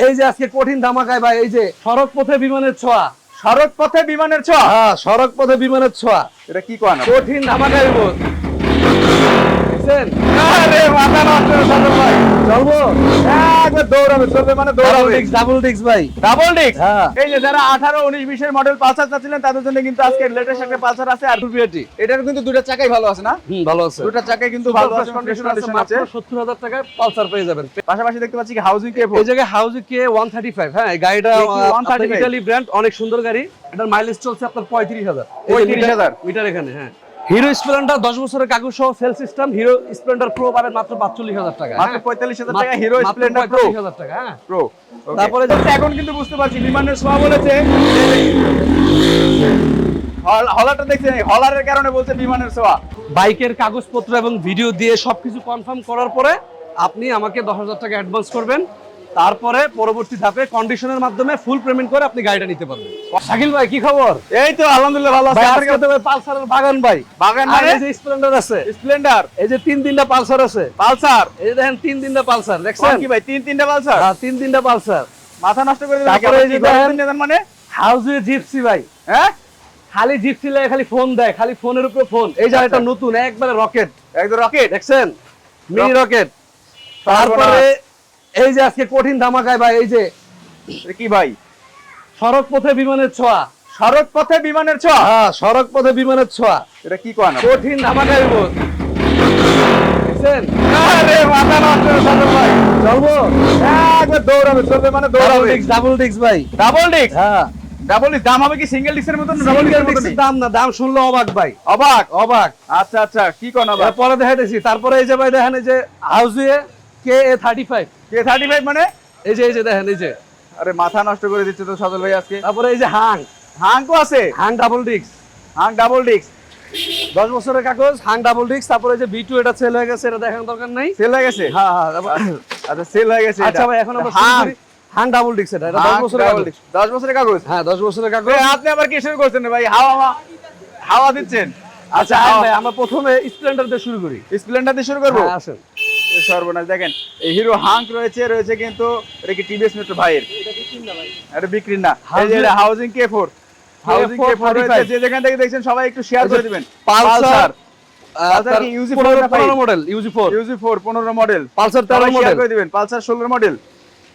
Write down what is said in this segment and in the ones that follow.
এই যে আজকে কঠিন ধামাকায় ভাই, এই যে সড়ক পথে বিমানের ছোঁয়া। সড়ক পথে বিমানের ছোঁয়া। হ্যাঁ, সড়ক পথে বিমানের ছোঁয়া। এটা কি কোন কঠিন ধামাকায় বোধ দেখছেন? আরে মাথা নষ্ট সাগর ভাই। চলবো একবার দৌড়াবে, চলবে মানে দৌড়াবে। ডাবল ডিস্ক ভাই। Double disc. হ্যাঁ। এই যে যারা 18, 19, 20 এর মডেল পালসার চাচ্ছিলেন তাদের জন্য কিন্তু আজকে লেটেস্ট একটা পালসার আছে। আর এটার কিন্তু দুটো চাকাই ভালো আছে না? ভালো আছে। দুটো চাকাই কিন্তু ভালো আছে, কন্ডিশন আছে। মাত্র 70,000 টাকায় পালসার পেয়ে যাবেন। পাশাপাশি দেখতে পাচ্ছি কি হাউজিং কে এই জায়গায় হাউজি কে 135। হ্যাঁ, এই গাড়িটা কে কি 135? ইতালি ব্র্যান্ড, অনেক সুন্দর গাড়ি। এটার মাইলেজ চলছে আপনার 35,000। 35,000 মিটার এখানে। হ্যাঁ, হিরো স্প্লেন্ডার 10 বছরের কাগজ সহ sale system. Hero Splendor Pro পাবেন মাত্র 45,000 টাকা। মাত্র 45,000 টাকা হিরো স্প্লেন্ডার প্রো। 45,000 টাকা। হ্যাঁ, প্রো। তারপরে তারপরে এখন কিন্তু বুঝতে পারছি বিমানের ছোঁয়া বলেছে। হলারটা দেখছেন, হলারের কারণে বলছে বিমানের ছোঁয়া। বাইকের কাগজপত্র এবং ভিডিও দিয়ে সবকিছু কনফার্ম করার পরে আপনি আমাকে 10,000 টাকা অ্যাডভান্স করবেন। তারপরে পরবর্তী ধাপে কন্ডিশনের মাধ্যমে ফুল পেমেন্ট করে আপনি গাড়িটা নিতে পারবেন। শাকিল ভাই, কি খবর? এই তো আলহামদুলিল্লাহ ভালো আছি। আজকে তো ভাই পালসারের বাগান ভাই। বাগান আর মানে এই যে স্প্লেন্ডার আছে, স্প্লেন্ডার, এই যে তিনটা পালসার আছে। পালসার। এই যে দেখেন তিনটা পালসার দেখছেন কোন কি ভাই, তিনটা পালসার? হ্যাঁ, তিনটা পালসার। মাথা নষ্ট করে দিলেন। তারপরে এই যে দেখেন মানে হাউজে জিপসি ভাই। হ্যাঁ, খালি জিপসি লাগে, খালি ফোন দেয়, খালি ফোনের উপরে ফোন। এই যে এটা নতুন একবারে রকেট, একদম রকেট দেখছেন? Mini rocket. তারপরে এই যে আজকে কঠিন ধামাকায় ভাই, এই যে কি ভাই, সড়ক পথে বিমানের ছোঁয়া। সড়ক পথে বিমানের ছোঁয়া। হ্যাঁ, সড়ক পথে বিমানের ছোঁয়া। এটা কি কোন কঠিন ধামাকায় বোধ দেখছেন? আরে মাথা নষ্ট সাগর ভাই। চলবো একবার দৌড়াবে, চলবে মানে দৌড়াবে। ডাবল ডিস্ক ভাই। Double disc. হ্যাঁ, ডাবল ডিস্ক দাম হবে কি সিঙ্গেল ডিস্কের মতন? ডাবল সিঙ্গেল ডিস্কের ডিস্কের দাম না, দাম শুনলে অবাক ভাই, অবাক। অবাক। আচ্ছা আচ্ছা, কি কোন অবাক? পরে দেখাইতেছি। তারপরে এই যে ভাই দেখেন, এই যে হাউজে কে এ 35। কে 35 মানে? এই যে দেখেন, এই যে। আরে মাথা নষ্ট করে দিচ্ছে তো সাদল ভাই আজকে। তারপরে এই যে হাং হাংকো আছে। Hang double disc, Hang double disc 10 বছরের কাগজ, হাং ডাবল ডিস্ক। তারপরে যে V2 এটা সেল হয়ে গেছে, এটা দেখার দরকার নাই। সেল হয়ে গেছে। হ্যাঁ হ্যাঁ, তারপর আচ্ছা, সেল হয়ে গেছে। আচ্ছা ভাই, এখন আমরা শুরু হাং করি। হাং ডাবল ডিস্ক, এটা 10 বছরের কাগজ। 10 বছরের কাগজ। হ্যাঁ, 10 বছরের কাগজ। ভাই, আপনি আবার কি শুরু করছেন রে ভাই? হাওয়া হাওয়া দিচ্ছেন। আচ্ছা ভাই, আমরা প্রথমে স্প্লেন্ডার দিয়ে শুরু করি। স্প্লেন্ডার দিয়ে শুরু করবো। হ্যাঁ, আসেন। এ সর্বনাশ, দেখেন এই হিরো হাঙ্ক রয়েছে কিন্তু এটা কি টিভিএস মেট্রো ভাইয়ের? এটা বিক্রি না। এই যে হাউজিং K4, হাউজিং K4 রয়েছে। যে যেখান থেকে দেখছেন সবাই একটু শেয়ার করে দিবেন। পালসার পালসার কি ইউজি 4 না 15 model, Yuji 4, Yuji 4 15 model. Pulsar 13 শেয়ার মডেল, করে দিবেন। পালসার 16 মডেল,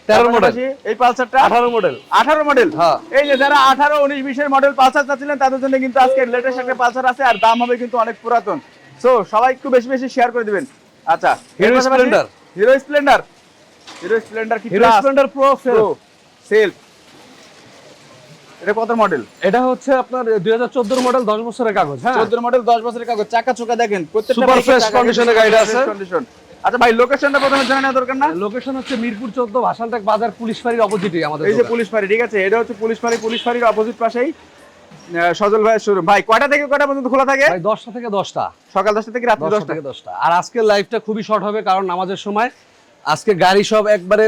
13 মডেল, এই পালসারটা 18 মডেল। 18 মডেল। হ্যাঁ। এই যে যারা 18, 19, 20 এর মডেল পালসার চাচ্ছিলেন তাদের জন্য কিন্তু আজকে লেটেস্ট একটা পালসার আছে। আর দাম হবে কিন্তু অনেক পুরাতন। সো সবাই একটু বেশি বেশি শেয়ার করে দিবেন। আচ্ছা, hero Splendor, hero Splendor, hero Splendor কি হিরো স্প্লেন্ডার প্রো সেলফ। এটা কত মডেল? এটা হচ্ছে আপনার 2014 মডেল, 10 বছরের কাগজ। হ্যাঁ, 14 মডেল, 10 বছরের কাগজ। চাকা চোকা দেখেন, প্রত্যেকটা সুপার বাইকের ফ্রেশ চাকা কন্ডিশনে গাড়িটা আছে। কন্ডিশন। আচ্ছা ভাই, লোকেশনটা প্রথমে জানা নেওয়া দরকার না? লোকেশন হচ্ছে মিরপুর 14 ভাসানটাক বাজার, পুলিশ ফাঁড়ির অপোজিটে আমাদের এই যে দোকান। পুলিশ ফাঁড়ি, ঠিক আছে? এটা হচ্ছে পুলিশ ফাঁড়ির অপোজিট পাশেই সজল ভাইয়ের শোরুম। ভাই, কয়টা থেকে কয়টা পর্যন্ত খোলা থাকে? ভাই 10টা থেকে 10টা, সকাল 10টা থেকে রাত 10টা 10টা। থেকে 10টা। আর আজকের লাইভটা খুবই শর্ট হবে, কারণ নামাজের সময়। আজকে গাড়ি সব একবারে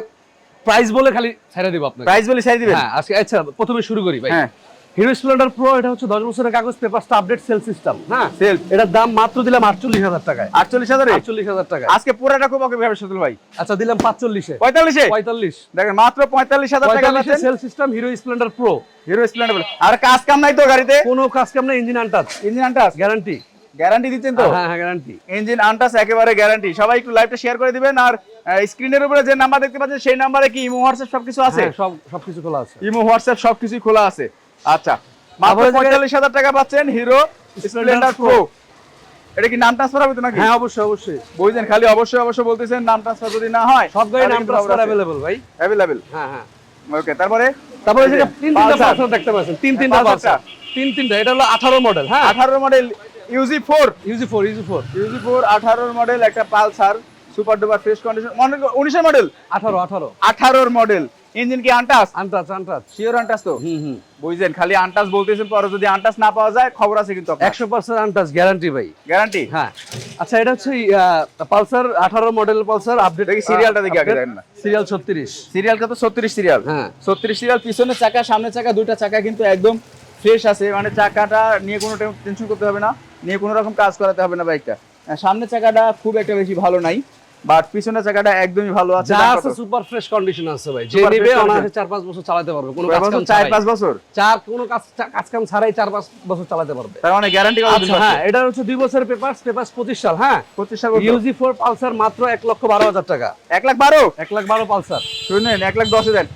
প্রাইস বলে খালি ছেড়ে দিব আপনাকে। প্রাইস বলে ছাই দিবেন? হ্যাঁ, আজকে আচ্ছা প্রথমে শুরু করি ভাই। হ্যাঁ। হিরো স্প্লেন্ডার প্রো, এটা হচ্ছে 10 বছরের কাগজ, পেপারসটা আপডেট, সেল সিস্টেম। হ্যাঁ, সেল। এটার দাম মাত্র দিলাম 48,000 টাকায়। 48,000 এ? 48,000 টাকায়। আজকে পুরাটা খুব ওকে ভাবে সজল ভাই। আচ্ছা, দিলাম 45 এ। 45 এ? 45 দেখেন মাত্র 45,000 টাকা 45 পাচ্ছেন। Self system Hero Splendor Pro. Hero Splendor. আর কাজ কাম নাই তো গাড়িতে? কোনো কাজ কাম না, engine untouch, engine untouch guarantee. Guarantee দিচ্ছেন তো? হ্যাঁ হ্যাঁ, গ্যারান্টি। ইঞ্জিন আনটাস একেবারে গ্যারান্টি। সবাই একটু লাইভটা শেয়ার করে দিবেন। আর স্ক্রিনের উপরে যে নাম্বার দেখতে পাচ্ছেন সেই নাম্বারে কি ইমো হোয়াটসঅ্যাপ সবকিছু আছে? সবকিছু খোলা আছে। ইমো হোয়াটসঅ্যাপ সবকিছু খোলা আছে। আচ্ছা, মাত্র 45,000 টাকা পাচ্ছেন হিরো স্প্লেন্ডার প্রো। এটা কি নাম ট্রান্সফার হবে তো নাকি? হ্যাঁ, অবশ্যই অবশ্যই। বুঝছেন, খালি অবশ্যই বলতেছেন। নাম ট্রান্সফার যদি না হয়, সব গাড়ি নাম ট্রান্সফার अवेलेबल ভাই। अवेलेबल। হ্যাঁ হ্যাঁ। ওকে, তারপরে যেটা তিনটা পালসার দেখতে পাচ্ছেন, তিনটা পালসার, তিনটা। এটা হলো 18 মডেল। হ্যাঁ, 18 model Yuji 4, Yuji 4, Yuji 4, Yuji 4 18 model একটা Pulsar, super duper fresh condition. 19 এর মডেল, 18 এর মডেল। ইঞ্জিন কি আনটাস? আনটাচ। শিওর আনটাস তো? বুঝছেন, খালি আনটাস বলতেছেন, পরে যদি আনটাস না পাওয়া যায় খবর আছে কিন্তু। 100% আনটাচ গ্যারান্টি ভাই, গ্যারান্টি। হ্যাঁ। আচ্ছা, এটা হচ্ছে পালসার 18 মডেল পালসার আপডেট। দেখি সিরিয়ালটা দেখি আগে, দেখেন না। সিরিয়াল 36। সিরিয়াল কত? 36 সিরিয়াল। হ্যাঁ, 36 সিরিয়াল। পিছনের চাকা, সামনের চাকা, দুইটা চাকা কিন্তু একদম ফ্রেশ আছে। মানে চাকাটা নিয়ে কোনো টেনশন করতে হবে না, নিয়ে কোনো রকম কাজ করাতে হবে না বাইকটা। সামনের চাকাটা খুব একটা বেশি ভালো নাই, বাট পিছনের চাকাটা একদমই ভালো আছে। যা দাম আছে কত? সুপার ফ্রেশ কন্ডিশন আছে ভাই, যে Super নেবে fresh অনায়াসে condition। 4-5 বছর চালাতে পারবে, কোনো কাজ কাম 4-5 ছাড়াই। বছর, কোনো কাজ কাম ছাড়াই 4-5 বছর চালাতে পারবে। তার মানে গ্যারান্টি কত দিন? আচ্ছা হ্যাঁ, এটা হচ্ছে 2 বছরের পেপারস 25 সাল। হ্যাঁ 25 সাল পর্যন্ত। UG4 পালসার মাত্র 1,12,000 টাকা। 1,12,000 1,12,000 পালসার। শুনেন, 1,10,000 দেন,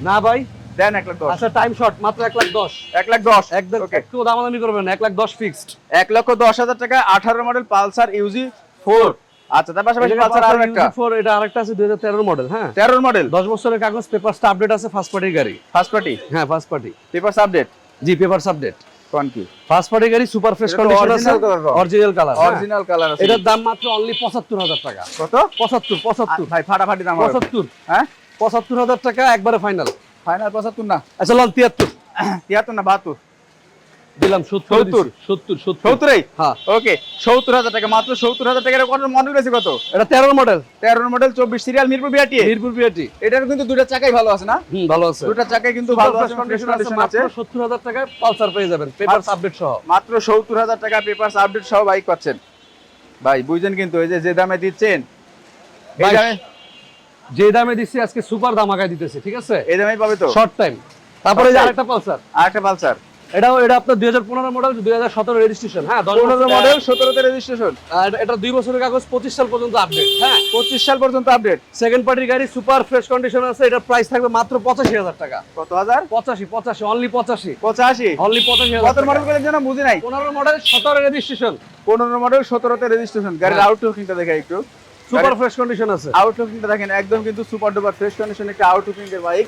না ভাই, দেন 1,10,000। আচ্ছা টাইম শর্ট, মাত্র 1,10,000। 1,10,000 একদম ওকে। একটু দামাদামি করবেন না, 1,10,000 ফিক্সড। 1,10,000 টাকা 18 মডেল পালসার UG4। আচ্ছা, তার পাশাপাশি পালসার আরো একটা UG4, এটা আরেকটা আছে 2013 মডেল। হ্যাঁ 13 মডেল 10 বছরের কাগজ, পেপারসটা আপডেট আছে, ফার্স্ট পার্টির গাড়ি। ফার্স্ট পার্টি হ্যাঁ ফার্স্ট পার্টি, পেপারস আপডেট জি পেপারস আপডেট, কোন কি? ফার্স্ট পার্টি গাড়ি, সুপার ফ্রেশ এটা তো কন্ডিশন আছে, original colour পাও। Original colour. অরিজিনাল কালার আছে। এটার দাম মাত্র অনলি 75,000 টাকা। কত? 75 ভাই ফাটাফাটি দাম হবে। 75, হ্যাঁ 75,000 টাকা একবারে ফাইনাল। ফাইনাল 75 না, আচ্ছা লন 73 73 না 72 দিলাম, 70 70 হ্যাঁ ওকে। 70,000 টাকা, মাত্র 70,000 টাকা। কত মডেল বেশি? কত? এটা 13 model, 13 model 24 serial Mirpur BRT. Mirpur BRT. এটার কিন্তু দুটো চাকাই ভালো আছে না? ভালো আছে, দুটো চাকাই কিন্তু ভালো ভালো আছে, আছে, কন্ডিশন আছে। কন্ডিশন মাত্র আছে। 70,000 টাকায় পালসার পেয়ে যাবেন, পেপারস আপডেট সহ। মাত্র 70,000 টাকা পেপারস আপডেট সহ বাইক পাচ্ছেন। ভাই বুঝছেন কিন্তু, এই যে দামে দিচ্ছেন, এই ভাই, দামে যে দামে দিচ্ছি আজকে সুপার দামাকায় দিতেছি, ঠিক আছে, এই দামেই পাবে তো। Short time. তারপরে যে Short time। আরেকটা পালসার, আরেকটা পালসার এটা আপনার 2015 মডেল, 2017 রেজিস্ট্রেশন। হ্যাঁ 10 15 মডেল 17 তে রেজিস্ট্রেশন। আর এটা 2 বছরের কাগজ, 25 সাল পর্যন্ত আপডেট। হ্যাঁ 25 সাল পর্যন্ত আপডেট। সেকেন্ড পার্টির গাড়ি, সুপার ফ্রেশ কন্ডিশন আছে। এটার প্রাইস থাকবে মাত্র 85,000 টাকা। কত হাজার? 85 অনলি 85 85। অনলি 85,000 কত মডেল করে যেন বুঝি নাই। 15 মডেল 17 রেজিস্ট্রেশন, 15 মডেল 17 তে রেজিস্ট্রেশন। গাড়ির হ্যাঁ। আউটলুকিংটা দেখাই একটু। সুপার ফ্রেশ কন্ডিশন আছে। আউটলুকিংটা দেখেন, একদম কিন্তু সুপার ডুপার ফ্রেশ কন্ডিশন একটা আউটলুকিং এর বাইক।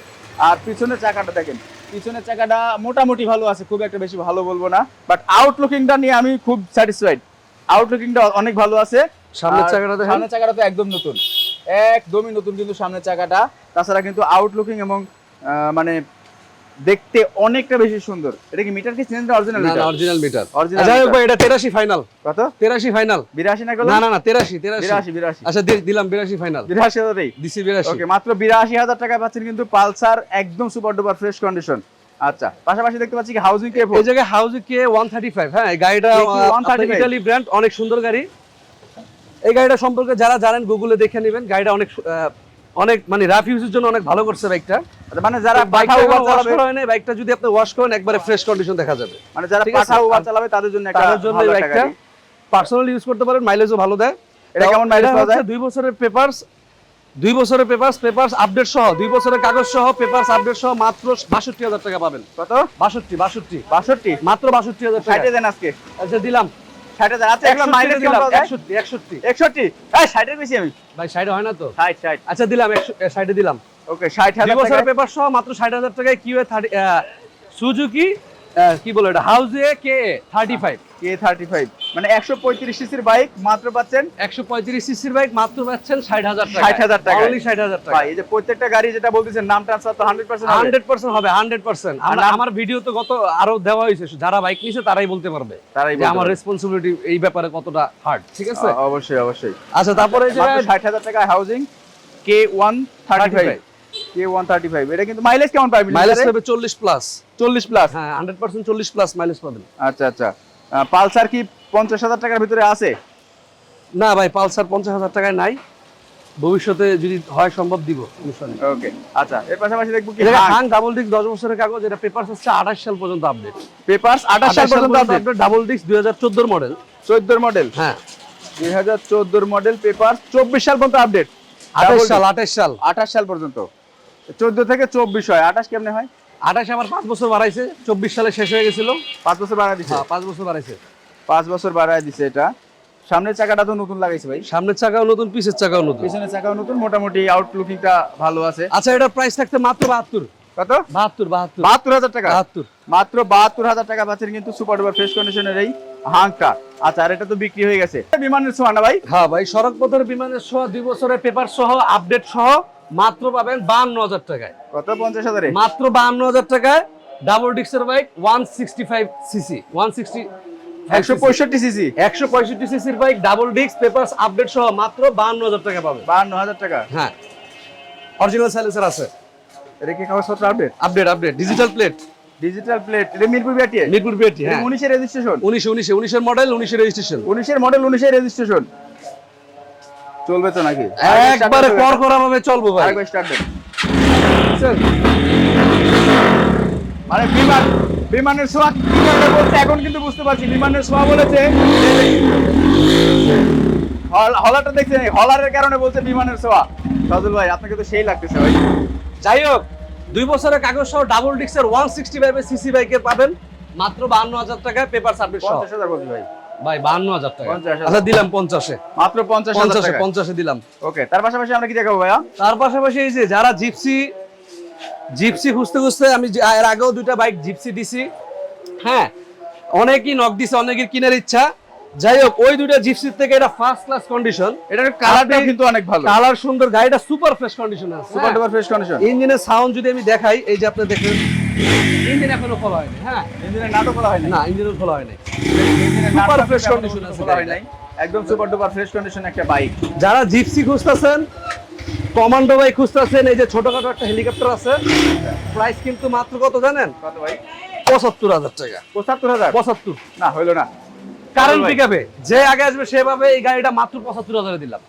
আর পিছনের চাকাটা দেখেন, পিছনের চাকাটা মোটামুটি ভালো আছে, খুব একটা বেশি ভালো বলবো না, বাট আউটলুকিংটা নিয়ে আমি খুব স্যাটিসফাইড। আউটলুকিংটা অনেক ভালো আছে। সামনের আর চাকাটা দেখেন, সামনের চাকাটা তো একদম নতুন, একদমই নতুন কিন্তু সামনের চাকাটা। তাছাড়া কিন্তু আউটলুকিং এবং মানে দেখতে অনেকটা বেশি সুন্দর। এটা কি মিটার কি চেঞ্জ না অরিজিনাল না মিটার? Original metre. Original যাই হোক meter। ভাই, এটা 83 ফাইনাল। কত? 83 ফাইনাল। 82 না করলাম? না 83 82 আচ্ছা দিলাম 82 ফাইনাল, 82,000 দিছি 82। ওকে, মাত্র 82,000 টাকায় পাচ্ছেন কিন্তু পালসার, একদম সুপার ডুপার ফ্রেশ কন্ডিশন। আচ্ছা, পাশাপাশি দেখতে পাচ্ছি কি হাউজিং কে এই জায়গায় হাউজি কে 135। হ্যাঁ এই গাড়িটা K135 ইতালি ব্র্যান্ড, অনেক সুন্দর গাড়ি। এই গাড়িটা সম্পর্কে যারা জানেন গুগলে দেখে নেবেন। গাড়িটা অনেক মানে রাফ ইউজের জন্য অনেক ভালো করছে বাইকটা। মানে যারা বাইকটা পাঠাও বা ওয়াশ চালাবে, করা হয় না, বাইকটা যদি আপনি ওয়াশ করেন একবারে ফ্রেশ কন্ডিশন দেখা যাবে। মানে যারা ঠিক আছে? পাঠাও বা চালাবে তাদের জন্য একটা তাদের জন্য ভালো এই একটা বাইকটা গাড়ি। পার্সোনাল ইউজ করতে পারেন, মাইলেজও ভালো দেয়। এটা কেমন মাইলেজ পাওয়া যায়? 2 বছরের পেপারস, 2 বছরের পেপারস আপডেট সহ, 2 বছরের কাগজ সহ, পেপারস আপডেট সহ মাত্র 62,000 টাকা পাবেন। কত? 62 62 মাত্র 62,000 টাকা। 60 দেন আজকে। আচ্ছা দিলাম 60,000 আছে, এগুলো মাইলেজ কেমন পাওয়া যায়? 61 61 এই 60 এর বেশি আমি। ভাই 60 হয় না তো। 60 আচ্ছা দিলাম 60 দিলাম। ওকে, 60,000 2 বছরের টাকা। পেপার সহ মাত্র 60,000 টাকায় কিউএ 30 সুজুকি কি বলে এটা, হাউজে কে 35। K35 মানে 135 সিসির বাইক মাত্র পাচ্ছেন 135 সিসির বাইক মাত্র পাচ্ছেন 60,000 টাকা। 60,000 টাকায়। অনলি 60,000 টাকা। ভাই এই যে প্রত্যেকটা গাড়ি যেটা বলতেছেন নাম ট্রান্সফার তো 100% হবে। 100% হবে, 100%। আমার ভিডিও তো গত আরো দেওয়া হয়েছে, যারা বাইক নিছে তারাই বলতে পারবে তারাই যে বলতে আমার পারবে। রেসপন্সিবিলিটি এই ব্যাপারে কতটা হার্ড, ঠিক আছে? অবশ্যই অবশ্যই। আচ্ছা তারপরে এই যে মাত্র 60,000 টাকা হাউজিং K135। K135 এটা কিন্তু মাইলেজ কেমন পাবেন? মাইলেজ পাবে 40 প্লাস। 40 প্লাস। হ্যাঁ 100% 40 প্লাস মাইলেজ পাবেন। আচ্ছা আচ্ছা, পালসার কি 50,000 টাকার ভিতরে আছে? না ভাই, পালসার 50,000 টাকায় নাই, ভবিষ্যতে যদি হয় সম্ভব দিব ইনশাআল্লাহ। ওকে আচ্ছা, এর পাশাপাশি দেখবো কি এটা হাং ডাবল ডিস্ক 10 বছরের কাগজ, এটা পেপারস হচ্ছে 28 সাল পর্যন্ত আপডেট। পেপারস 28 সাল পর্যন্ত update. Double disc 2014 model. 14 model. হ্যাঁ 2014 মডেল পেপারস 24 সাল পর্যন্ত আপডেট। 28 সাল 28 সাল পর্যন্ত। 14 থেকে 24 হয়, 28 কেমনে হয়? 28 আবার 5 বছর বাড়াইছে, 24 সালে শেষ হয়ে গেছিল। 5 বছর বাড়ায় দিছে। হ্যাঁ 5 বছর বাড়াইছে। 5 বছর বাড়ায় দিছে এটা। সামনের চাকাটা তো নতুন লাগাইছে ভাই। সামনের চাকাও নতুন, পিছের চাকাও নতুন। পিছনের চাকাও নতুন, মোটামুটি আউটলুকিংটা ভালো আছে। আচ্ছা এটার প্রাইস থাকতে মাত্র 72। কত? 72 টাকা। 72 মাত্র 72,000 টাকা পাচ্ছেন কিন্তু সুপার ডুপার ফ্রেশ কন্ডিশনের এই হাংটা। আচ্ছা, আর এটা তো বিক্রি হয়ে গেছে। বিমানের ছোঁয়া না ভাই? হ্যাঁ ভাই, সড়ক পথের বিমানের সহ 2 বছরের পেপার সহ আপডেট সহ মাত্র পাবেন 52,000 টাকায়। কত? 50,000 এ? মাত্র 52,000 টাকায় ডাবল ডিস্কের বাইক 165 সিসি 165 সিসি 165 সিসির bike double disc papers update সহ মাত্র 52,000 টাকা পাবেন। 52,000 টাকা। হ্যাঁ অরিজিনাল সাইলেন্সার আছে। এটা কি কাগজপত্র update? Update digital plate. Digital plate. এটা মিরপুর বিআরটি। মিরপুর বিআরটি। হ্যাঁ 19 এর রেজিস্ট্রেশন। 19 এর মডেল, 19 এর রেজিস্ট্রেশন। 19 এর মডেল, 19 এর রেজিস্ট্রেশন। চলবে তো নাকি? একবারে কড়কড়া ভাবে চলবো ভাই। আরেকবার স্টার্ট দেন। মানে বিমানের ছোঁয়া কিভাবে বলছে এখন কিন্তু বুঝতে পারছি। বিমানের ছোঁয়া বলেছে, হলারটা দেখছেন, হলারের কারণে বলছে বিমানের ছোঁয়া। সাজুল ভাই আপনাকে তো সেই লাগতেছে ভাই। যাই হোক 2 বছরের কাগজ সহ ডাবল ডিক্সের 165 সিসি বাইকের পাবেন মাত্র 52,000 টাকায় পেপার সার্ভিস সহ। 50,000 বলছি ভাই। ভাই 52,000 টাকা। 50,000 আচ্ছা দিলাম 50 এ। মাত্র 50,000 টাকা। 50 এ দিলাম। ওকে, তার পাশাপাশি আমরা কি দেখাবো ভাইয়া? তার পাশাপাশি এই যে যারা জিপসি খুঁজতে খুঁজতে আমি এর আগেও 2টা বাইক জিপসি দিছি। হ্যাঁ, অনেকেই নক দিছে, অনেকের কেনার ইচ্ছা। যাই হোক ওই 2টা জিপসির থেকে এটা ফার্স্ট ক্লাস কন্ডিশন। এটার কালারটা কিন্তু অনেক ভালো, কালার সুন্দর, গাড়িটা সুপার ফ্রেশ কন্ডিশন আছে, সুপার ডুপার ফ্রেশ কন্ডিশন। ইঞ্জিনের সাউন্ড যদি আমি দেখাই, এই যে আপনি দেখেন ইঞ্জিন এখনো খোলা হয়নি। হ্যাঁ, ইঞ্জিনের নাটক খোলা হয় না ইঞ্জিনও খোলা হয়নি, ইঞ্জিনের সুপার নাটক ফ্রেশ কন্ডিশন আছে, খোলা হয় নাই, একদম সুপার ডুপার ফ্রেশ কন্ডিশন একটা বাইক। যারা জিপসি খুঁজতেছেন, কমান্ডো বাইক খুঁজতেছেন, এই যে ছোটখাটো একটা হেলিকপ্টার আছে, প্রাইস কিন্তু মাত্র কত জানেন? কত ভাই? 75,000 টাকা। 75,000? 75 না হইলো না। কারেন্ট পিকআপে যে আগে আসবে সেভাবে এই গাড়িটা মাত্র 75,000 এ দিলাম।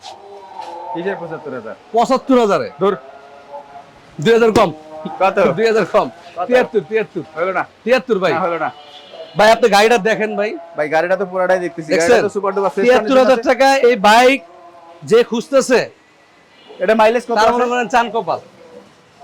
কিসের 75,000? 75,000 এ। ধর 2000 কম। কত? 2000 কম। 73 হইলো না। 73 ভাই। না হইলো না ভাই আপনি গাড়িটা দেখেন ভাই। ভাই, গাড়িটা তো পুরাটাই দেখতেছি, দেখছেন? গাড়িটা তো সুপার ডুপার ফ্রেশ কন্ডিশন। 73,000 টাকা এই বাইক যে খুঁজতেছে, এটা মাইলেজ কত? তার মনে করেন চান কপাল।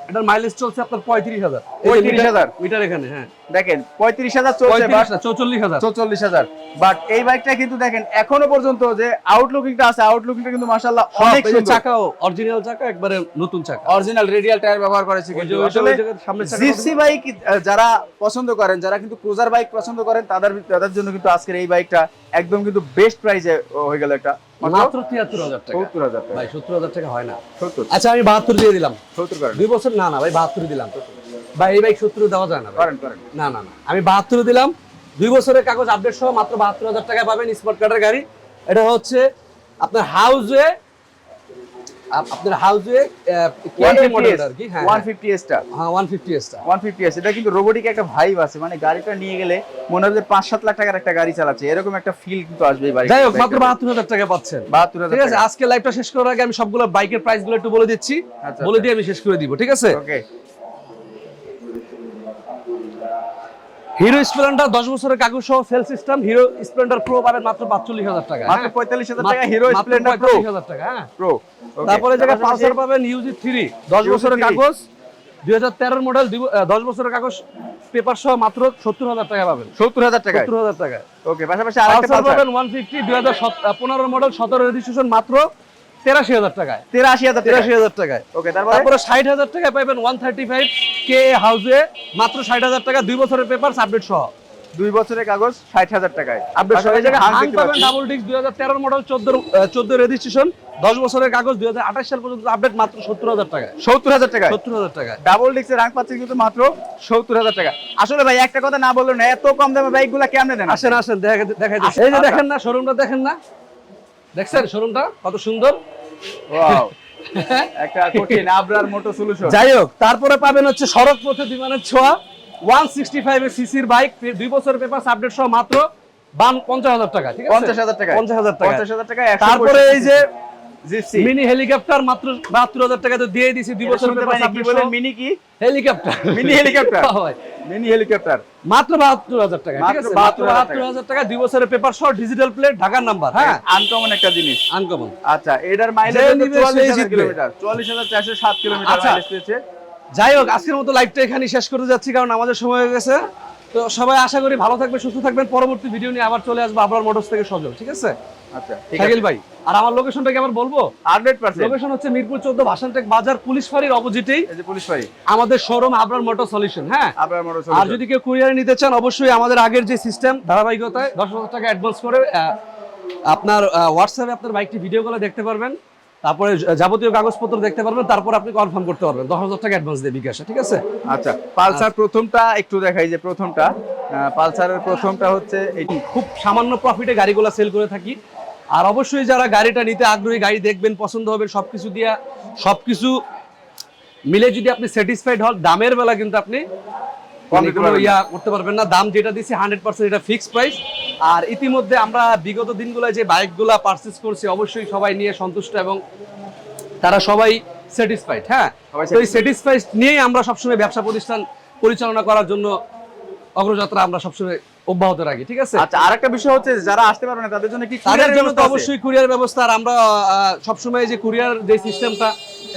এটার মাইলেজ চলছে আপনার 35,000। 35,000 মিটার এখানে। হ্যাঁ দেখেন 35,000 চলছে, বাট 44,000। 44,000। বাট এই বাইকটা কিন্তু দেখেন এখনো পর্যন্ত যে আউটলুকিংটা আছে, আউটলুকিংটা কিন্তু মাশাআল্লাহ অনেক সুন্দর। চাকাও অরিজিনাল চাকা, একবারে নতুন চাকা, অরিজিনাল রেডিয়াল টায়ার ব্যবহার করেছে কিন্তু। আসলে জিপসি বাইক যারা পছন্দ করেন, যারা কিন্তু ক্রুজার বাইক পছন্দ করেন, তাদের জন্য কিন্তু আজকের এই বাইকটা একদম কিন্তু বেস্ট প্রাইসে হয়ে গেল। একটা মাত্র 73,000 টাকা। 70,000 টাকা ভাই 70,000 টাকা হয় না। 70। আচ্ছা আমি 72 দিয়ে দিলাম। 70 করেন। 2 বছর না ভাই 72 দিলাম। ভাই এই বাইক 70 দেওয়া যায় না ভাই। করেন। না আমি 72 দিলাম। 2 বছরের কাগজ আপডেট সহ মাত্র 72,000 টাকায় পাবেন স্পট কার্ডের গাড়ি। এটা হচ্ছে আপনার হাউসওয়ে 150 আর কি। হ্যাঁ 150 টা। হ্যাঁ 150 টা। 150 এটা কিন্তু রোবোটিক একটা ভাইব আছে, মানে গাড়িটা নিয়ে গেলে মনে হয় যে 5-7 লাখ টাকার একটা গাড়ি চালাচ্ছে, এরকম একটা ফিল কিন্তু আসবে এই বাইকে। যাই হোক মাত্র 72,000 টাকা পাচ্ছেন। 72,000 ঠিক আছে, আজকে লাইভটা শেষ করার আগে আমি সবগুলো বাইকের প্রাইস গুলো একটু বলে দিচ্ছি, বলে দিয়ে আমি শেষ করে দিব। ঠিক আছে, ওকে। হিরো স্প্লেন্ডার 10 বছরের কাগজ সহ sale system, Hero Splendor Pro পাবেন মাত্র 45,000 টাকা। মাত্র 45,000 টাকা হিরো স্প্লেন্ডার প্রো। 45,000 টাকা। হ্যাঁ প্রো। তারপরে জায়গা পালসার পাবেন ইউজি 3 10 বছরের কাগজ 2013 মডেল, 10 বছরের কাগজ পেপার সহ মাত্র 70,000 টাকা পাবেন। 70,000 টাকা। 70,000 টাকা। ওকে, পাশাপাশি আরেকটা পালসার পাবেন 150 2015 মডেল 17 রেজিস্ট্রেশন মাত্র 83,000 টাকায়। 83,000 টাকায়। ওকে, তারপরে 60,000 টাকায় পাবেন 135 কে হাউসে মাত্র 60,000 টাকা, 2 বছরের পেপার আপডেট সহ। 2 বছরের কাগজ 60,000 টাকায় আপডেট সহ। এই জায়গায় হাং পাবেন ডাবল ডিস্ক 2013 মডেল 14 রেজিস্ট্রেশন 10 বছরের কাগজ 2028 সাল পর্যন্ত আপডেট মাত্র 70,000 টাকায়। 70,000 টাকা। 70,000 টাকা। ডাবল ডিস্কের রাং পাচ্ছেন কিন্তু মাত্র 70,000 টাকা। আসলে ভাই একটা কথা না বললেন না, এত কম দামে বাইকগুলো কেমনে দেন? আসেন দেখাই দিচ্ছি। এই যে দেখেন না, শোরুমটা দেখেন না, দেখছেন শোরুমটা কত সুন্দর। ওয়াও, একটা কঠিন আবরার মোটো সলিউশন। যাই হোক তারপরে পাবেন হচ্ছে সড়ক পথে বিমানের ছোঁয়া 165 সিসির বাইক, 2 বছরের পেপার আপডেট সহ মাত্র 50,000 টাকা। ঠিক আছে, 50,000 টাকা। 50,000 টাকা। 50,000 টাকা। তারপরে এই যে জিপসি মিনি হেলিকপ্টার মাত্র 72,000 টাকা তো দিয়ে দিছি, 2 বছরের পেপার কি আপডেট বলে? সহ মিনি কি? হেলিকপ্টার। Mini helicopter. হয় মিনি হেলিকপ্টার মাত্র 72,000 টাকা। ঠিক আছে, মাত্র 72,000 72,000 টাকা, 2 বছরের পেপার সহ ডিজিটাল প্লেট, ঢাকার নাম্বার। হ্যাঁ আনকমন একটা জিনিস। আনকমন। আচ্ছা, এটার মাইলেজ যে নিবে সেই 44,000 জিতবে। কিলোমিটার, 44,407 কিলোমিটার আচ্ছা। মাইলেজ পেয়েছে। যাই হোক আজকের মতো লাইভটা এখানেই শেষ করতে যাচ্ছি, কারণ আমাদের সময় হয়ে গেছে। তো সবাই আশা করি ভালো থাকবেন, সুস্থ থাকবেন। পরবর্তী ভিডিও নিয়ে আবার চলে আসবো আবরার মোটরস থেকে সজল। ঠিক আছে আচ্ছা, ঠিক আছে শাকিল ভাই। আর আমার লোকেশনটা কি আবার বলবো? 100%। লোকেশন হচ্ছে মিরপুর 14 ভাসানটেক বাজার, পুলিশ ফাঁড়ির অপোজিটেই এই যে পুলিশ বাড়ি, আমাদের শোরুম আবরার মোটর সলিউশন। হ্যাঁ, আবরার মোটর আর সলিউশন। যদি কেউ কুরিয়ারে নিতে চান অবশ্যই আমাদের আগের যে সিস্টেম ধারাবাহিকতায় 10,000 টাকা অ্যাডভান্স করে আপনার হোয়াটসঅ্যাপে আপনার বাইকটি ভিডিও কলে দেখতে পারবেন, তারপরে যাবতীয় কাগজপত্র দেখতে পারবেন, তারপর আপনি কনফার্ম করতে পারবেন 10,000 টাকা অ্যাডভান্স দিয়ে বিকাশে। ঠিক আছে, আচ্ছা, পালসার প্রথমটা একটু দেখাই। যে প্রথমটা পালসারের প্রথমটা হচ্ছে এটি। খুব সামান্য প্রফিটে গাড়িগুলো সেল করে থাকি। আর অবশ্যই যারা গাড়িটা নিতে আগ্রহী, গাড়ি দেখবেন, পছন্দ হবে, সবকিছু মিলে যদি আপনি স্যাটিসফাইড হন, দামের বেলা কিন্তু আপনি কোনো ইয়া করতে পারবেন না। দাম যেটা দিচ্ছি 100% এটা ফিক্সড প্রাইস। আর ইতিমধ্যে আমরা বিগত দিনগুলোয় যে বাইকগুলা পারচেজ করছি অবশ্যই সবাই নিয়ে সন্তুষ্ট এবং তারা সবাই স্যাটিসফাইড। হ্যাঁ, সবাই তো এই স্যাটিসফাইড নিয়েই আমরা সবসময় ব্যবসা প্রতিষ্ঠান পরিচালনা করার জন্য অগ্রযাত্রা আমরা সবসময় অব্যাহত রাখি। ঠিক আছে, আচ্ছা, আরেকটা বিষয় হচ্ছে যে যারা আসতে পারবে না তাদের জন্য কি তাদের courier জন্য তো ব্যবস্থা আছে? অবশ্যই কুরিয়ার ব্যবস্থা। আর আমরা সবসময় যে কুরিয়ার যে সিস্টেমটা,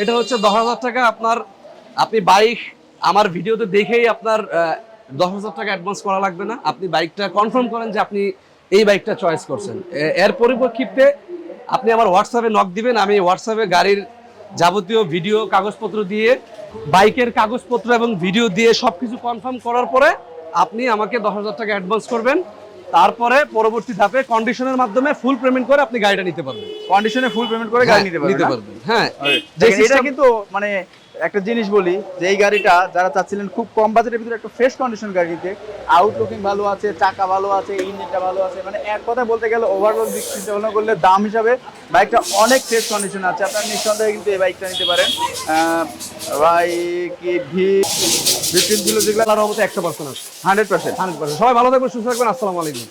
এটা হচ্ছে 10,000 টাকা আপনার, আপনি বাইক আমার ভিডিওতে দেখেই আপনার 10,000 টাকা অ্যাডভান্স করা লাগবে না। আপনি বাইকটা কনফার্ম করেন যে আপনি এই বাইকটা চয়েস করছেন, এর পরিপ্রেক্ষিতে আপনি আমার হোয়াটসঅ্যাপে নক দিবেন। আমি হোয়াটসঅ্যাপে গাড়ির যাবতীয় ভিডিও কাগজপত্র দিয়ে, বাইকের কাগজপত্র এবং ভিডিও দিয়ে সবকিছু কনফার্ম করার পরে আপনি আমাকে 10,000 টাকা অ্যাডভান্স করবেন। তারপরে পরবর্তী ধাপে কন্ডিশনের মাধ্যমে ফুল পেমেন্ট করে আপনি গাড়িটা নিতে পারবেন। কন্ডিশনে ফুল পেমেন্ট করে গাড়ি নিতে পারবেন। হ্যাঁ, যে দেখেন, এটা system- কিন্তু মানে একটা জিনিস বলি যে এই গাড়িটা যারা চাচ্ছিলেন খুব কম বাজেটের ভিতরে একটা ফ্রেশ কন্ডিশন গাড়ি নিতে, আউটলুকিং ভালো আছে, চাকা ভালো আছে, ইঞ্জিনটা ভালো আছে, মানে এক কথা বলতে গেলে ওভারঅল দিক চিন্তা ভাবনা করলে দাম হিসাবে বাইকটা অনেক ফ্রেশ কন্ডিশন আছে। আপনারা নিঃসন্দেহে কিন্তু এই বাইকটা নিতে পারেন। ভাই কি ভিত্তির ছিল যেগুলো আল্লাহর রহমতে 100% আছে। 100%। 100%। সবাই ভালো থাকবেন, সুস্থ থাকবেন। আসসালামু আলাইকুম।